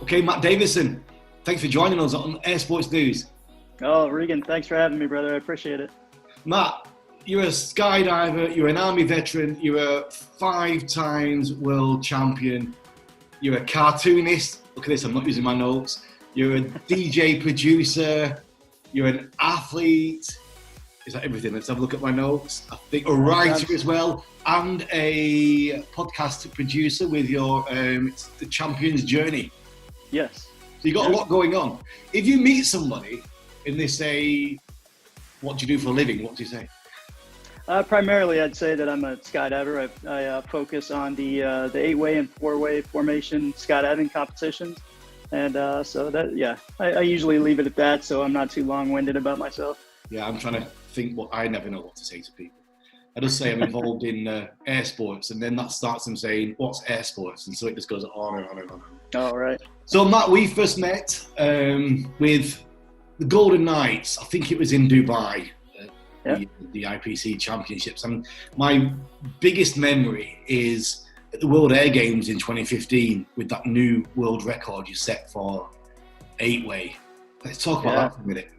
Okay, Matt Davidson, thanks for joining us on Air Sports News. Oh, Regan, thanks for having me, brother. I appreciate it. Matt, you're a skydiver, you're an Army veteran, you're a 5 times world champion, you're a cartoonist. Look at this, I'm not using my notes. You're a DJ producer, you're an athlete. Is that everything? Let's have a look at my notes. I think a writer as well, and a podcast producer with your it's The Champion's Journey. Yes. So you got a lot going on. If you meet somebody and they say, "What do you do for a living?" What do you say? Primarily, I'd say that I'm a skydiver. I focus on the 8-way and 4-way formation skydiving competitions, and so that I usually leave it at that, so I'm not too long-winded about myself. Yeah, I'm trying to think. I never know what to say to people. I just say I'm involved in air sports, and then that starts them saying, "What's air sports?" And so it just goes on and on and on. Oh, right. So Matt, we first met with the Golden Knights. I think it was in Dubai. The IPC Championships, and my biggest memory is at the World Air Games in 2015 with that new world record you set for 8-way. Let's talk about that for a minute.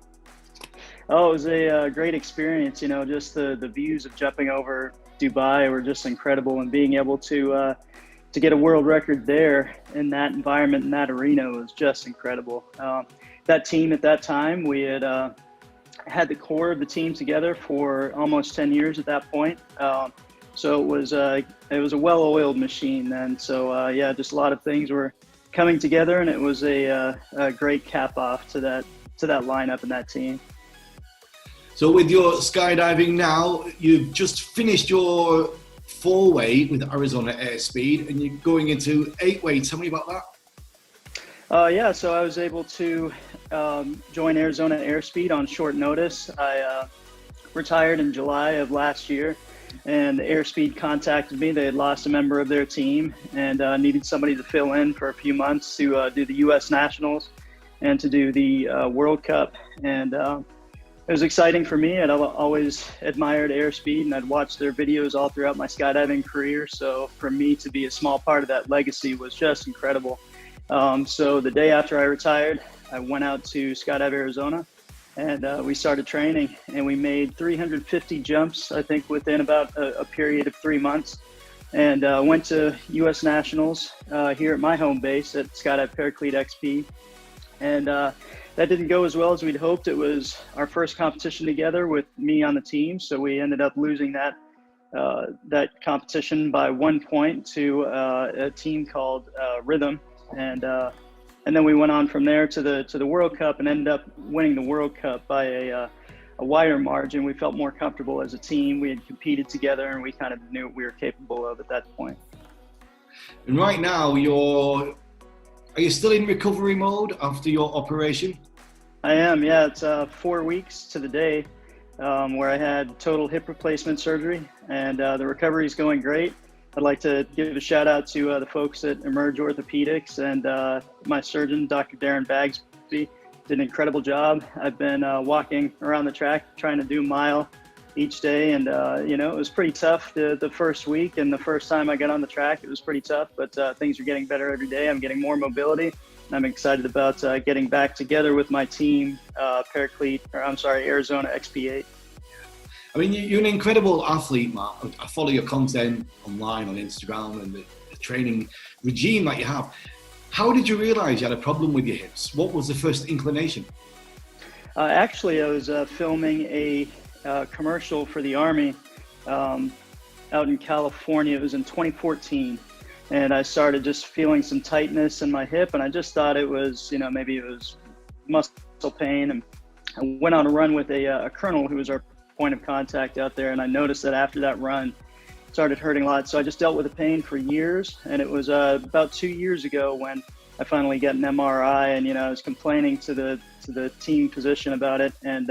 Oh, it was a great experience. You know, just the views of jumping over Dubai were just incredible, and being able to get a world record there in that environment, in that arena, was just incredible. That team at that time, we had the core of the team together for almost 10 years at that point. So it was a well-oiled machine then. So just a lot of things were coming together, and it was a great cap off to that lineup and that team. So with your skydiving now, you've just finished your 4-way with Arizona Airspeed, and you're going into 8-way. Tell me about that. So I was able to join Arizona Airspeed on short notice. I retired in July of last year, and Airspeed contacted me. They had lost a member of their team and needed somebody to fill in for a few months to do the U.S. Nationals and to do the World Cup. And it was exciting for me. I'd always admired Airspeed, and I'd watched their videos all throughout my skydiving career. So for me to be a small part of that legacy was just incredible. So the day after I retired, I went out to Skydive Arizona, and we started training, and we made 350 jumps, I think, within about a period of 3 months, and went to U.S. Nationals here at my home base at Skydive Paraclete XP. And that didn't go as well as we'd hoped. It was our first competition together with me on the team, so we ended up losing that competition by 1 point to a team called Rhythm. And then we went on from there to the World Cup and ended up winning the World Cup by a wider margin. We felt more comfortable as a team. We had competed together, and we kind of knew what we were capable of at that point. And right now, are you still in recovery mode after your operation? I am, yeah. It's 4 weeks to the day where I had total hip replacement surgery, and the recovery is going great. I'd like to give a shout out to the folks at Emerge Orthopedics and my surgeon, Dr. Darren Bagsby, did an incredible job. I've been walking around the track, trying to do a mile each day, and it was pretty tough the first week, and the first time I got on the track, it was pretty tough, but things are getting better every day. I'm getting more mobility, and I'm excited about getting back together with my team, Arizona XP8. I mean, you're an incredible athlete, Matt. I follow your content online on Instagram and the training regime that you have. How did you realize you had a problem with your hips? What was the first inclination? Actually, I was filming a commercial for the Army out in California. It was in 2014. And I started just feeling some tightness in my hip, and I just thought it was, maybe it was muscle pain. And I went on a run with a colonel who was our point of contact out there, and I noticed that after that run it started hurting a lot. So I just dealt with the pain for years, and it was about 2 years ago when I finally got an MRI, and I was complaining to the team physician about it, and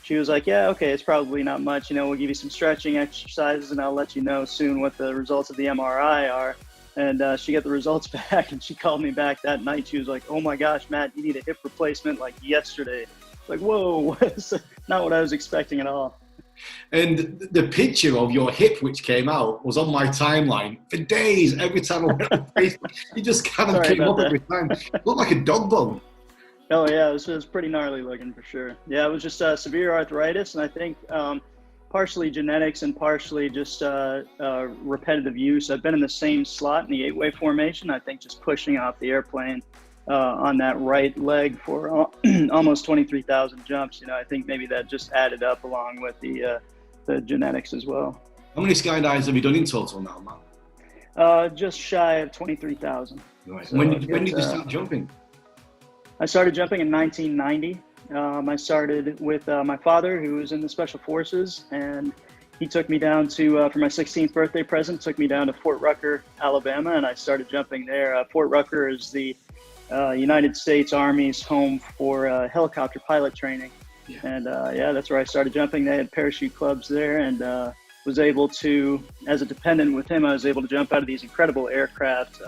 she was like, yeah, okay, it's probably not much, we'll give you some stretching exercises, and I'll let you know soon what the results of the MRI are. And she got the results back, and she called me back that night. She was like, oh my gosh, Matt, you need a hip replacement like yesterday. Like, whoa, not what I was expecting at all. And the picture of your hip, which came out, was on my timeline for days. Every time I went on Facebook, it just kind of Sorry came about up every time. It looked like a dog bone. Oh yeah, it was pretty gnarly looking for sure. Yeah, it was just severe arthritis, and I think partially genetics and partially just repetitive use. I've been in the same slot in the 8-way formation. I think just pushing off the airplane on that right leg for almost 23,000 jumps. You know, I think maybe that just added up along with the genetics as well. How many skydives have you done in total now, Matt? Just shy of 23,000. Right. So When did you start jumping? I started jumping in 1990. I started with my father, who was in the Special Forces, and he took me down to, for my 16th birthday present, took me down to Fort Rucker, Alabama, and I started jumping there. Fort Rucker is the United States Army's home for helicopter pilot training. Yeah. And yeah, that's where I started jumping. They had parachute clubs there, and was able to, as a dependent with him, I was able to jump out of these incredible aircraft,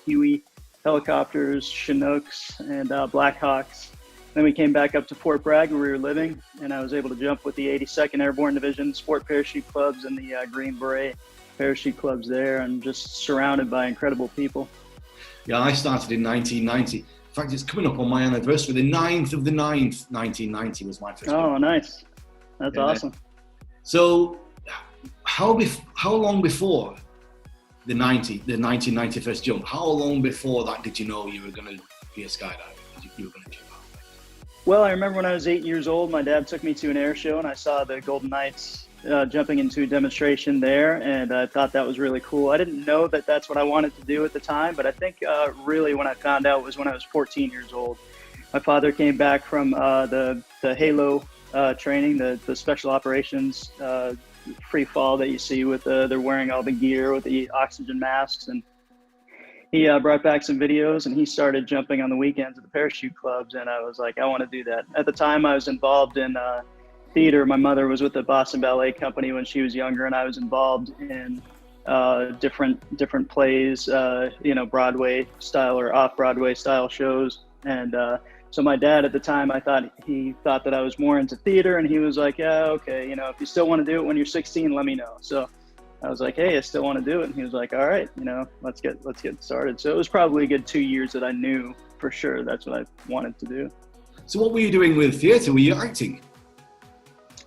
Huey helicopters, Chinooks, and Blackhawks. Then we came back up to Fort Bragg, where we were living, and I was able to jump with the 82nd Airborne Division Sport Parachute Clubs and the Green Beret Parachute Clubs there, and just surrounded by incredible people. Yeah, I started in 1990. In fact, it's coming up on my anniversary. The 9th of the 9th, 1990 was my first. Oh, nice. That's awesome. So how long before the 1990 first jump, how long before that did you know you were going to be a skydiver? You were going to jump out? Well, I remember when I was 8 years old, my dad took me to an air show, and I saw the Golden Knights jumping into a demonstration there, and I thought that was really cool. I didn't know that that's what I wanted to do at the time, but I think really when I found out was when I was 14 years old. My father came back from the Halo training, the special operations free fall that you see with they're wearing all the gear with the oxygen masks, and he brought back some videos, and he started jumping on the weekends at the parachute clubs, and I was like, I want to do that. At the time, I was involved in theater. My mother was with the Boston Ballet Company when she was younger, and I was involved in different plays, Broadway style or off Broadway style shows. And so my dad at the time, he thought that I was more into theater, and he was like, yeah, okay, if you still want to do it when you're 16, let me know. So I was like, hey, I still want to do it. And he was like, all right, let's get started. So it was probably a good 2 years that I knew for sure that's what I wanted to do. So what were you doing with theater? Were you acting?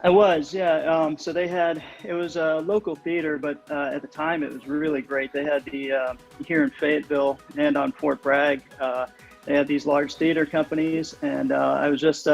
I was, yeah. So it was a local theater, but at the time it was really great. They had here in Fayetteville and on Fort Bragg, they had these large theater companies. And I was just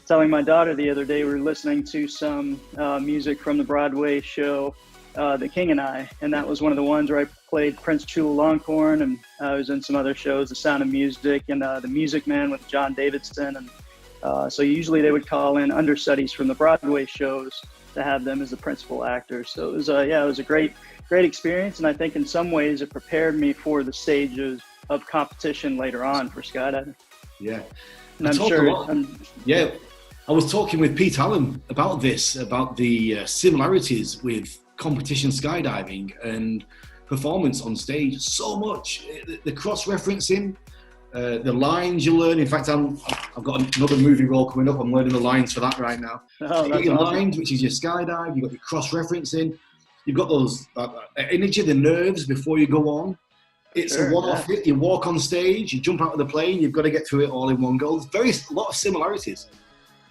telling my daughter the other day, we were listening to some music from the Broadway show, The King and I. And that was one of the ones where I played Prince Chula Longhorn, and I was in some other shows, The Sound of Music and The Music Man with John Davidson. And so usually they would call in understudies from the Broadway shows to have them as the principal actors. So it was, it was a great experience. And I think in some ways it prepared me for the stages of competition later on for skydiving. Yeah. And I'm sure. I was talking with Pete Allen about this, about the similarities with competition skydiving and performance on stage. So much. The cross-referencing, the lines you learn. In fact, I've got another movie role coming up. I'm learning the lines for that right now. Oh, you've got your awesome. lines, which is your skydive. You've got your cross-referencing. You've got those energy, the nerves before you go on. It's a one-off hit. You walk on stage, you jump out of the plane. You've got to get through it all in one go. There's a lot of similarities.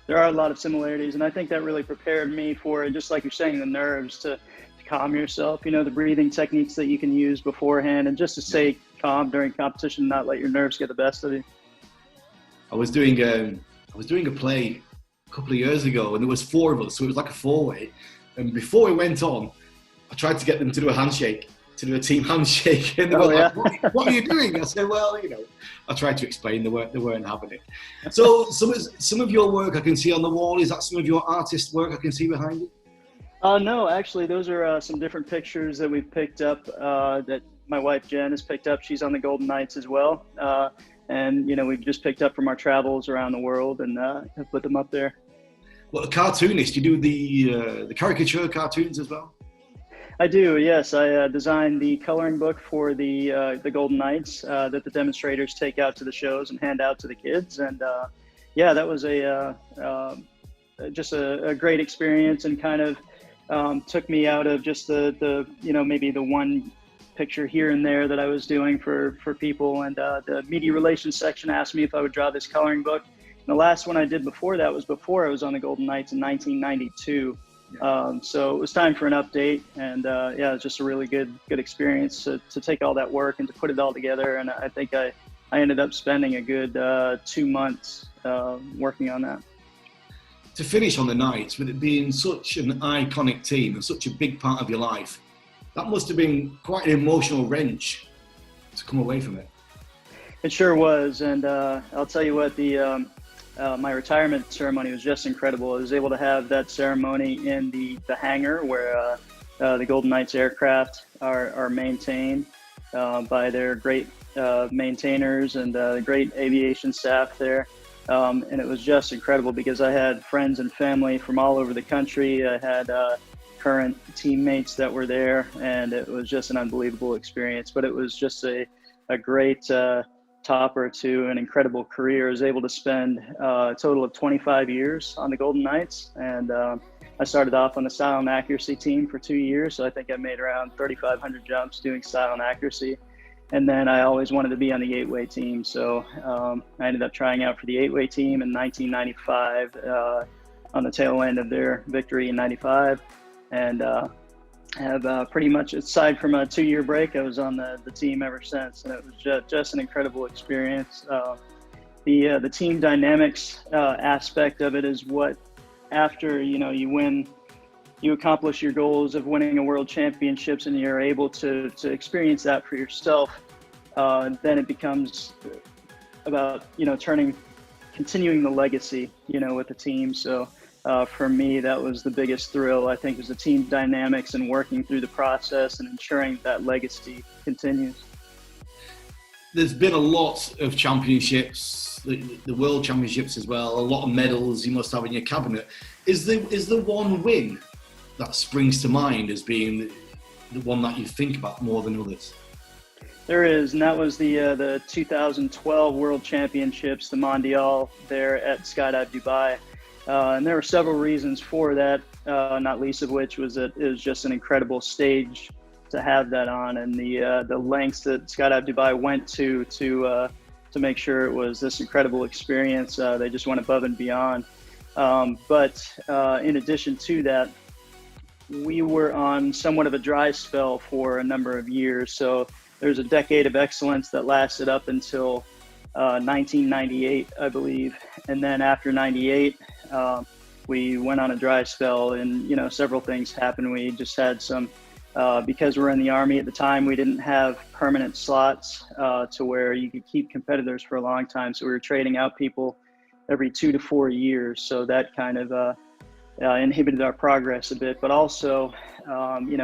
There are a lot of similarities, and I think that really prepared me for, just like you're saying, the nerves to calm yourself. The breathing techniques that you can use beforehand, and just to stay calm during competition, not let your nerves get the best of you. I was doing a play a couple of years ago, and there was 4 of us, so it was like a 4-way. And before we went on, I tried to get them to do a team handshake, and they were like, "What are you doing?" I said, "Well, I tried to explain. They weren't having it." So some of your work I can see on the wall. Is that some of your artist work I can see behind you? No, actually, those are some different pictures that we've picked up that my wife Jen has picked up. She's on the Golden Knights as well, and we've just picked up from our travels around the world and have put them up there. Well, a cartoonist, you do the caricature cartoons as well? I do, yes. I designed the coloring book for the Golden Knights that the demonstrators take out to the shows and hand out to the kids. And that was a just a great experience, and kind of took me out of just the maybe the one picture here and there that I was doing for people. And the media relations section asked me if I would draw this coloring book. And the last one I did before that was before I was on the Golden Knights in 1992. So it was time for an update, and it was just a really good experience to take all that work and to put it all together. And I think I ended up spending a good 2 months working on that. To finish on the Knights, with it being such an iconic team and such a big part of your life, that must have been quite an emotional wrench to come away from it. It sure was, and I'll tell you what, my retirement ceremony was just incredible. I was able to have that ceremony in the hangar where the Golden Knights aircraft are maintained by their great maintainers and the great aviation staff there. And it was just incredible because I had friends and family from all over the country. I had current teammates that were there, and it was just an unbelievable experience. But it was just a great topper to an incredible career. I was able to spend a total of 25 years on the Golden Knights, and I started off on the style and accuracy team for 2 years. So I think I made around 3,500 jumps doing style and accuracy. And then I always wanted to be on the 8-way team. So I ended up trying out for the 8-way team in 1995 on the tail end of their victory in 95. And have pretty much, aside from a 2-year break, I was on the team ever since. And it was just an incredible experience. The team dynamics aspect of it is what, after, you win, you accomplish your goals of winning a world championships, and you're able to experience that for yourself, then it becomes about, continuing the legacy, with the team. So for me, that was the biggest thrill, I think, was the team dynamics and working through the process and ensuring that legacy continues. There's been a lot of championships, the world championships as well, a lot of medals you must have in your cabinet. Is the one win that springs to mind as being the one that you think about more than others? There is, and that was the 2012 World Championships, the Mondial there at Skydive Dubai. And there were several reasons for that, not least of which was that it was just an incredible stage to have that on, and the lengths that Skydive Dubai went to make sure it was this incredible experience. They just went above and beyond. But in addition to that, we were on somewhat of a dry spell for a number of years. So there's a decade of excellence that lasted up until 1998, I believe. And then after 98, we went on a dry spell, and, several things happened. We just had some, because we're in the Army at the time, we didn't have permanent slots to where you could keep competitors for a long time. So we were trading out people every 2 to 4 years. So that kind of inhibited our progress a bit, but also,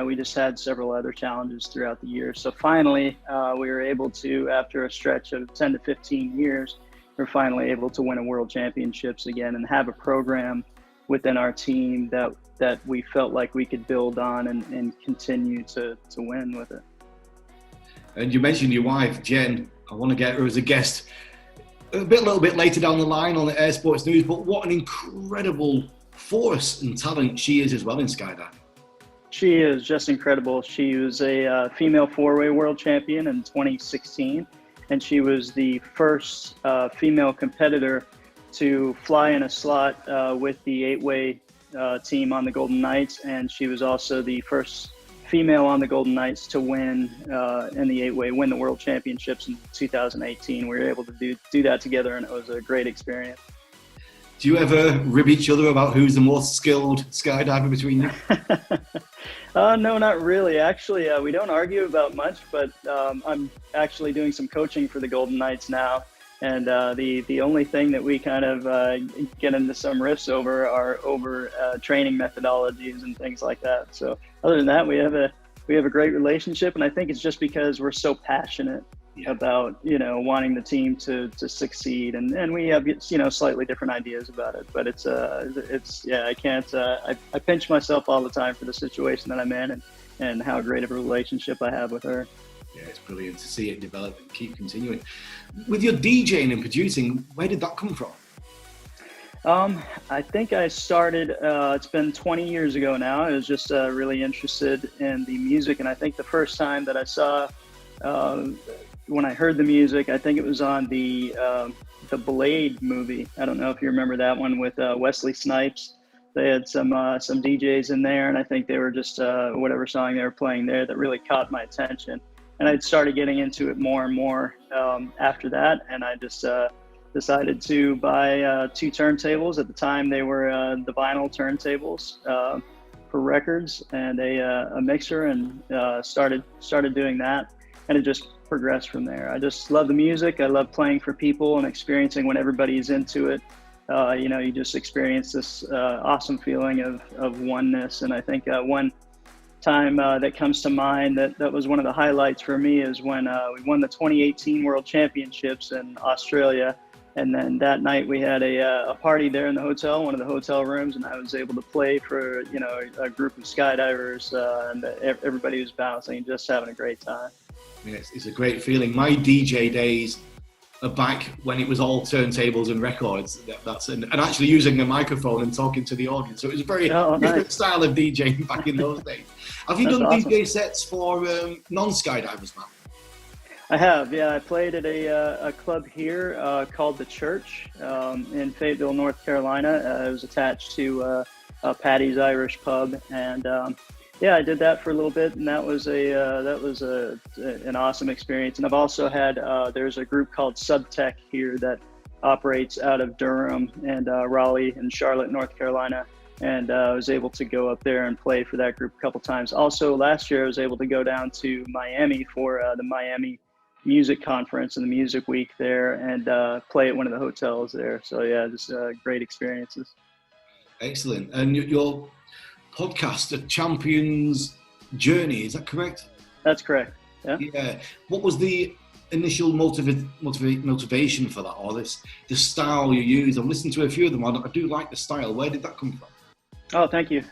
we just had several other challenges throughout the year. So finally, we were able to, after a stretch of 10 to 15 years, we're finally able to win a world championships again and have a program within our team that we felt like we could build on and continue to win with it. And you mentioned your wife, Jen. I want to get her as a guest a little bit later down the line on the Air Sports News, but what an incredible force and talent she is as well in skydiving. She is just incredible. She was a female 4-way world champion in 2016, and she was the first female competitor to fly in a slot with the 8-way team on the Golden Knights, and she was also the first female on the Golden Knights to win in the 8-way, win the world championships in 2018. We were able to do that together, and it was a great experience. Do you ever rib each other about who's the most skilled skydiver between you? No, not really. Actually, we don't argue about much, but I'm actually doing some coaching for the Golden Knights now. And the only thing that we kind of get into some riffs over are training methodologies and things like that. So other than that, we have a great relationship, and I think it's just because we're so passionate about wanting the team to succeed, and we have slightly different ideas about it. But it's I can't I pinch myself all the time for the situation that I'm in and how great of a relationship I have with her. Yeah, it's brilliant to see it develop and keep continuing. With your DJing and producing, where did that come from? I think I started, it's been 20 years ago now. I was just really interested in the music. And I think the first time that I saw, when I heard the music, I think it was on the Blade movie. I don't know if you remember that one with Wesley Snipes. They had some DJs in there, and I think they were just whatever song they were playing there that really caught my attention. And I started getting into it more and more after that, and I just decided to buy 2 turntables. At the time, they were the vinyl turntables for records, and a mixer, and started doing that, and it just progressed from there. I just love the music. I love playing for people and experiencing when everybody's into it. You just experience this awesome feeling of oneness. And I think one time that comes to mind that was one of the highlights for me is when we won the 2018 World Championships in Australia. And then that night we had a party there in the hotel, one of the hotel rooms, and I was able to play for, a group of skydivers, and everybody was bouncing, just having a great time. Yeah, it's a great feeling. My DJ days are back when it was all turntables and records. And actually using a microphone and talking to the audience. So it was a very different style of DJing back in those days. Have you done awesome DJ sets for non-skydivers, man? I have, yeah. I played at a club here called The Church in Fayetteville, North Carolina. It was attached to Patty's Irish Pub, and I did that for a little bit, and that was an awesome experience. And I've also had there's a group called Subtech here that operates out of Durham and Raleigh and Charlotte, North Carolina. And I was able to go up there and play for that group a couple times. Also, last year I was able to go down to Miami for the Miami Music Conference and the Music Week there, and play at one of the hotels there. So yeah, just great experiences. Excellent. And your podcast, The Champion's Journey, is that correct? That's correct. Yeah. Yeah. What was the initial motivation for that, or the style you use? I'm listening to a few of them. I do like the style. Where did that come from? Oh, thank you.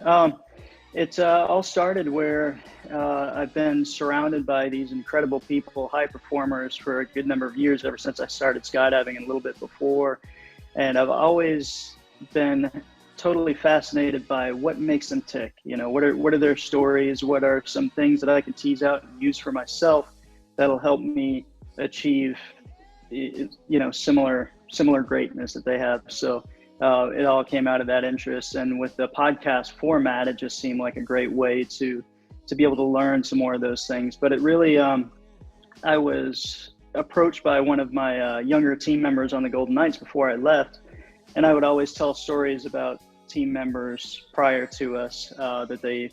It all started where I've been surrounded by these incredible people, high performers, for a good number of years, ever since I started skydiving and a little bit before. And I've always been totally fascinated by what makes them tick. What are their stories? What are some things that I can tease out and use for myself that'll help me achieve, similar greatness that they have. So it all came out of that interest. And with the podcast format, it just seemed like a great way to be able to learn some more of those things. But it really, I was approached by one of my younger team members on the Golden Knights before I left. And I would always tell stories about team members prior to us that they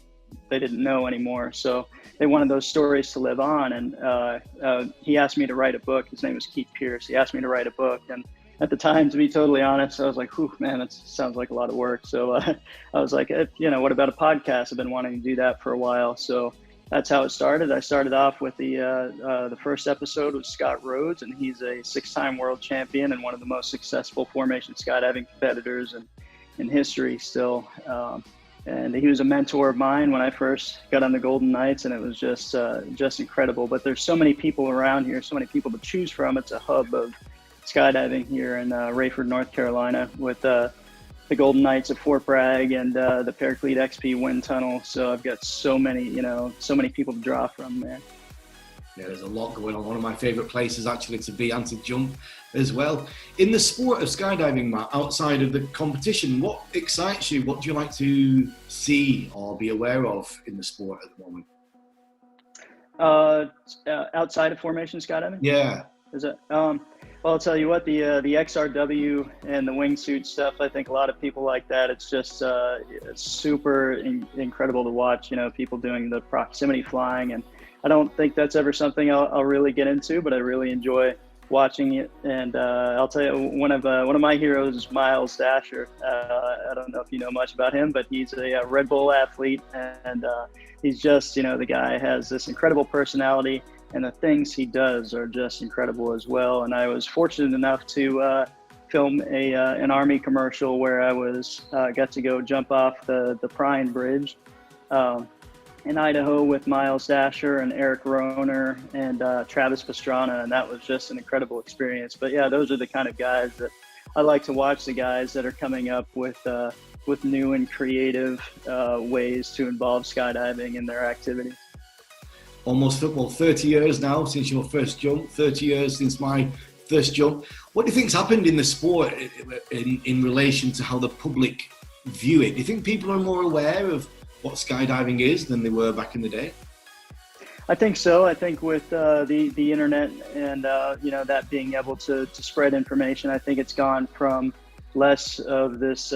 didn't know anymore. So they wanted those stories to live on. And he asked me to write a book. His name was Keith Pierce. He asked me to write a book. And at the time, to be totally honest, I was like, whew, man, that sounds like a lot of work. So I was like, what about a podcast? I've been wanting to do that for a while. So that's how it started. I started off with the first episode with Scott Rhodes, and he's a 6-time world champion and one of the most successful formation skydiving competitors in history still. And he was a mentor of mine when I first got on the Golden Knights, and it was just incredible. But there's so many people around here, so many people to choose from. It's a hub of skydiving here in Rayford, North Carolina, with the Golden Knights at Fort Bragg and the Paraclete XP Wind Tunnel. So I've got so many people to draw from there. Yeah, there's a lot going on. One of my favorite places actually to be and to jump as well. In the sport of skydiving, Matt, outside of the competition, what excites you? What do you like to see or be aware of in the sport at the moment? Outside of formation skydiving? Yeah. Is it? Well, I'll tell you what, the XRW and the wingsuit stuff, I think a lot of people like that. It's just it's super incredible to watch, people doing the proximity flying. And I don't think that's ever something I'll really get into, but I really enjoy watching it. And I'll tell you, one of my heroes is Miles Dasher. I don't know if you know much about him, but he's a Red Bull athlete, and he's just, the guy has this incredible personality. And the things he does are just incredible as well. And I was fortunate enough to film an Army commercial where I got to go jump off the Prine Bridge in Idaho with Miles Dasher and Eric Rohner and Travis Pastrana, and that was just an incredible experience. But yeah, those are the kind of guys that I like to watch the guys that are coming up with new and creative ways to involve skydiving in their activity. Almost 30 years now since your first jump, 30 years since my first jump. What do you think's happened in the sport in relation to how the public view it? Do you think people are more aware of what skydiving is than they were back in the day? I think so. I think with the internet and that being able to spread information, I think it's gone from less of this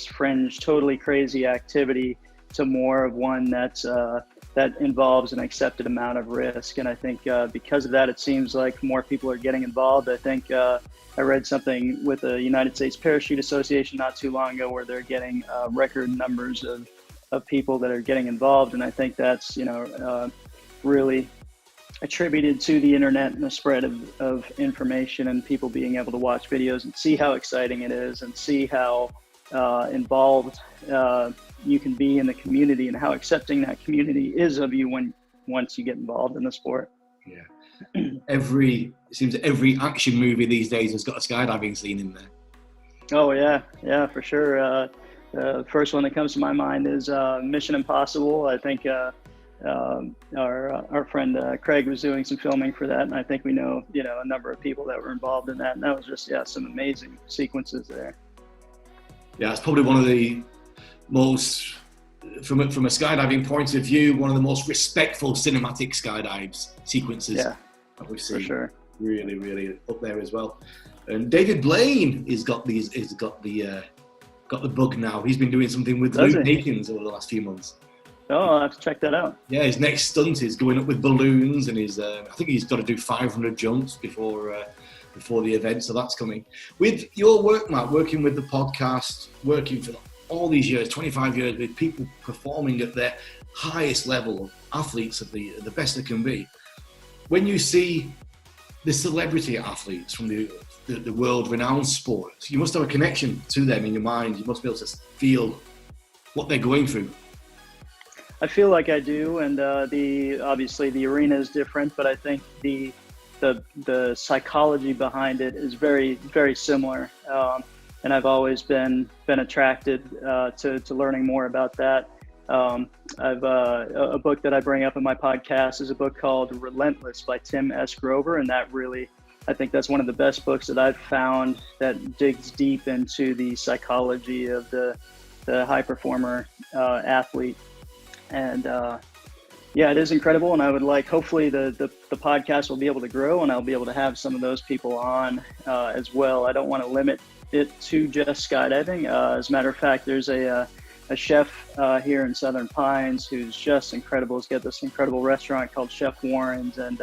fringe, totally crazy activity to more of one that involves an accepted amount of risk. And I think because of that, it seems like more people are getting involved. I think I read something with the United States Parachute Association not too long ago where they're getting record numbers of people that are getting involved. And I think that's, really attributed to the internet and the spread of information and people being able to watch videos and see how exciting it is and see how involved you can be in the community and how accepting that community is of you once you get involved in the sport. Yeah. It seems every action movie these days has got a skydiving scene in there. Oh yeah, for sure. The first one that comes to my mind is Mission Impossible. I think our friend Craig was doing some filming for that, and I think we know a number of people that were involved in that, and that was just some amazing sequences there. Yeah, it's probably one of the most, from a skydiving point of view, one of the most respectful cinematic skydives sequences that we've seen. For sure. Really, really up there as well. And David Blaine has got the bug now. He's been doing something with Luke Akins over the last few months. Oh, I'll have to check that out. Yeah, his next stunt is going up with balloons, and I think he's got to do 500 jumps before the event, so that's coming. With your work, Matt, working with the podcast, working for all these years, 25 years, with people performing at their highest level, athletes at the best they can be. When you see the celebrity athletes from the world-renowned sports, you must have a connection to them in your mind. You must be able to feel what they're going through. I feel like I do, and obviously the arena is different, but I think the psychology behind it is very, very similar. And I've always been attracted to learning more about that. I've a book that I bring up in my podcast is a book called Relentless by Tim S. Grover, and that really, I think that's one of the best books that I've found that digs deep into the psychology of the high performer athlete. And it is incredible, and I would hopefully the podcast will be able to grow, and I'll be able to have some of those people on as well. I don't want to limit it to just skydiving. As a matter of fact, there's a chef here in Southern Pines who's just incredible. He's got this incredible restaurant called Chef Warren's, and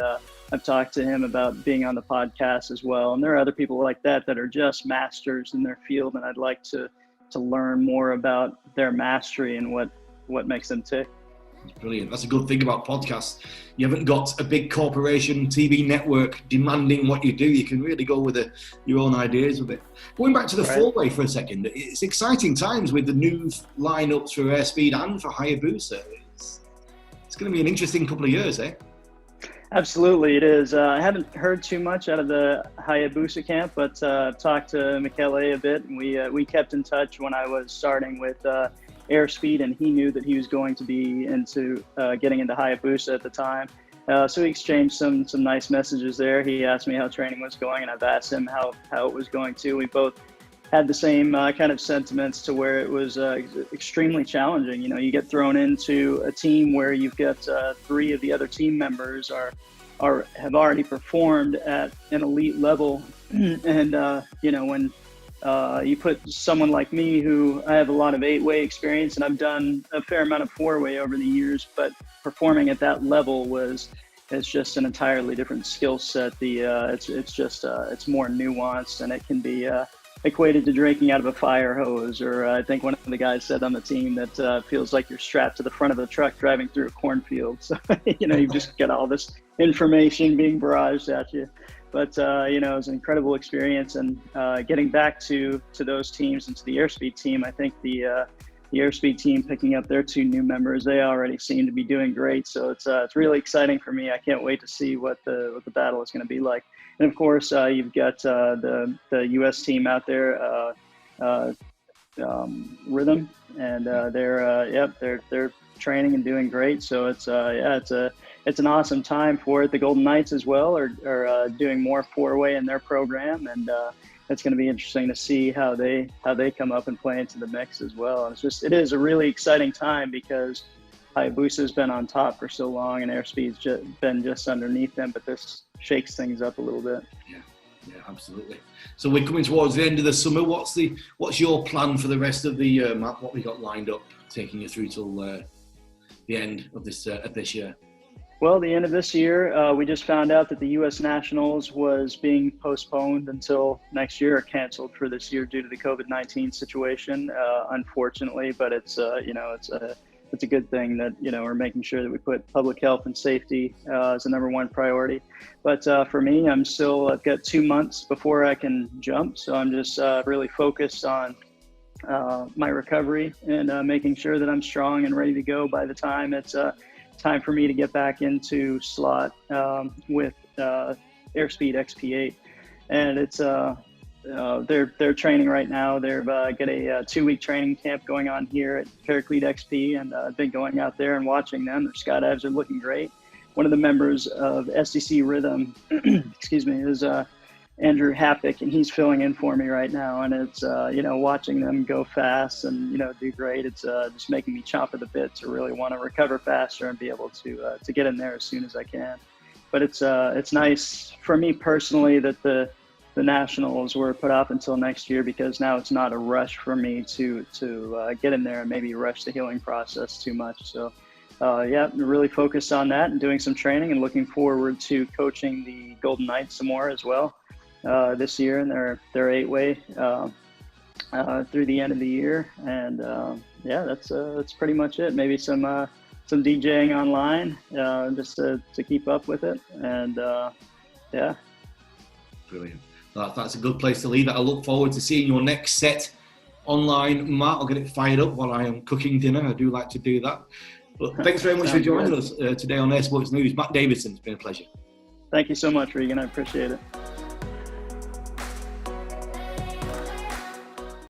I've talked to him about being on the podcast as well. And there are other people like that are just masters in their field, and I'd like to learn more about their mastery and what makes them tick. Brilliant. That's a good thing about podcasts. You haven't got a big corporation, TV network demanding what you do. You can really go with your own ideas with it. Going back to the four-way for a second, it's exciting times with the new lineups for Airspeed and for Hayabusa. It's going to be an interesting couple of years, eh? Absolutely, it is. I haven't heard too much out of the Hayabusa camp, but I've talked to Michele a bit, and we kept in touch when I was starting with Airspeed, and he knew that he was going to be into getting into Hayabusa at the time. So we exchanged some nice messages there. He asked me how training was going, and I've asked him how it was going too. We both had the same kind of sentiments to where it was extremely challenging. You get thrown into a team where you've got 3 of the other team members have already performed at an elite level, and when you put someone like me, who I have a lot of 8-way experience, and I've done a fair amount of 4-way over the years, but performing at that level it's just an entirely different skill set. It's more nuanced, and it can be equated to drinking out of a fire hose, or I think one of the guys said on the team that feels like you're strapped to the front of the truck driving through a cornfield. So you've just got all this information being barraged at you. But it was an incredible experience, and getting back to those teams and to the Airspeed team, I think the the airspeed team picking up their 2 new members. They already seem to be doing great. So it's really exciting for me. I can't wait to see what the battle is going to be like. And of course, you've got the U.S. team out there, Rhythm, and they're training and doing great. So it's an awesome time for it. The Golden Knights as well are doing more 4-way in their program, and it's going to be interesting to see how they come up and play into the mix as well. And it is a really exciting time because Hayabusa's been on top for so long, and airspeed's been just underneath them. But this shakes things up a little bit. Yeah, absolutely. So we're coming towards the end of the summer. What's your plan for the rest of the year, Matt? What we got lined up, taking you through till the end of this year? Well, the end of this year, we just found out that the U.S. Nationals was being postponed until next year, or canceled for this year due to the COVID-19 situation, unfortunately. But it's a good thing that, we're making sure that we put public health and safety as the number 1 priority. But for me, I've got 2 months before I can jump. So I'm just really focused on my recovery and making sure that I'm strong and ready to go by the time it's time for me to get back into slot with Airspeed XP8. And it's they're training right now. They've got a 2-week training camp going on here at Paraclete XP, and I've been going out there and watching them. Their skydives are looking great. One of the members of SDC Rhythm, excuse me, is Andrew Happick, and he's filling in for me right now. And it's watching them go fast and do great. It's just making me chomp at the bit to really want to recover faster and be able to get in there as soon as I can. But it's nice for me personally that the Nationals were put off until next year, because now it's not a rush for me to get in there and maybe rush the healing process too much. So really focused on that and doing some training, and looking forward to coaching the Golden Knights some more as well this year in their 8-way through the end of the year. And that's pretty much it. Maybe some DJing online just to keep up with it. And Brilliant. That's a good place to leave it. I look forward to seeing your next set online, Matt. I'll get it fired up while I am cooking dinner. I do like to do that. But thanks very much for joining us today on Air Sports News. Matt Davidson, it's been a pleasure. Thank you so much, Regan. I appreciate it.